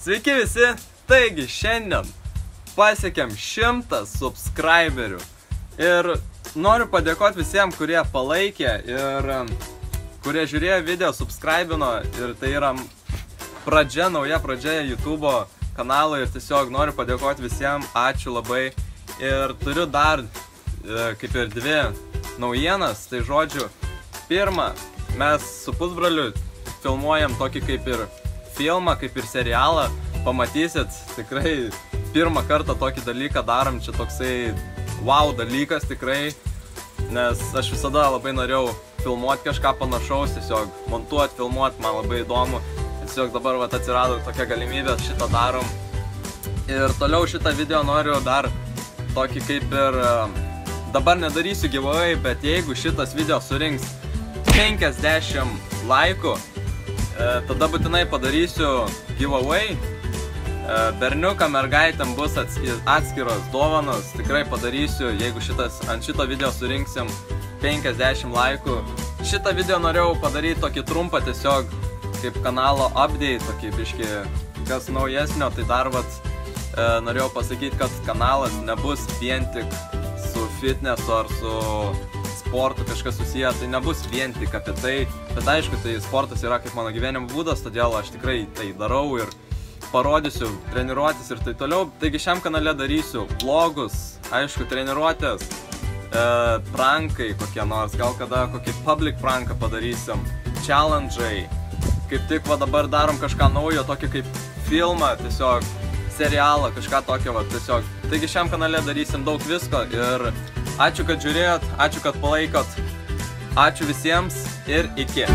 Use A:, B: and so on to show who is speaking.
A: Sveiki visi, taigi šiandien pasiekėm 100 subscriberių ir noriu padėkoti visiems, kurie palaikė ir kurie žiūrėjo video, subscribino ir tai yra pradžia, nauja pradžia YouTube kanalo ir tiesiog noriu padėkoti visiems, ačiū labai ir turiu dar kaip ir dvi naujienas, tai žodžiu, pirma, mes su pusbroliu filmuojam tokį kaip ir filmą, kaip ir serialą, pamatysit, tikrai pirmą kartą tokį dalyką darom, čia toksai wow dalykas tikrai, nes aš visada labai norėjau filmuoti kažką panašaus, tiesiog montuoti, filmuoti, man labai įdomu, tiesiog dabar vat atsirado tokia galimybė, šitą darom ir toliau šitą video noriu dar tokį kaip ir, dabar nedarysiu giveaway, bet jeigu šitas video surinks 50 laikų, tada būtinai padarysiu giveaway, berniukam, mergaitėm bus atskiros dovanos, tikrai padarysiu, jeigu ant šito video surinksim 50 laikų. Šitą video norėjau padaryti tokį trumpą, tiesiog kaip kanalo update, tokį biškį kas naujesnio, tai dar norėjau pasakyti, kad kanalas nebus vien tik su fitnesu ar su sportu kažkas susiję, tai nebus vien tik apie tai, bet aišku, tai sportas yra kaip mano gyvenimo būdas, todėl aš tikrai tai darau ir parodysiu treniruotis ir tai toliau. Taigi šiam kanale darysiu vlogus, aišku, treniruotės, prankai kokie nors, gal kada kokį public pranką padarysim, challenge'ai, kaip tik dabar darom kažką naujo, tokį kaip filmą, tiesiog serialą, kažką tokio, tiesiog. Taigi šiam kanale darysim daug visko ir ačiū, kad žiūrėjot, ačiū, kad palaikot, ačiū visiems ir iki.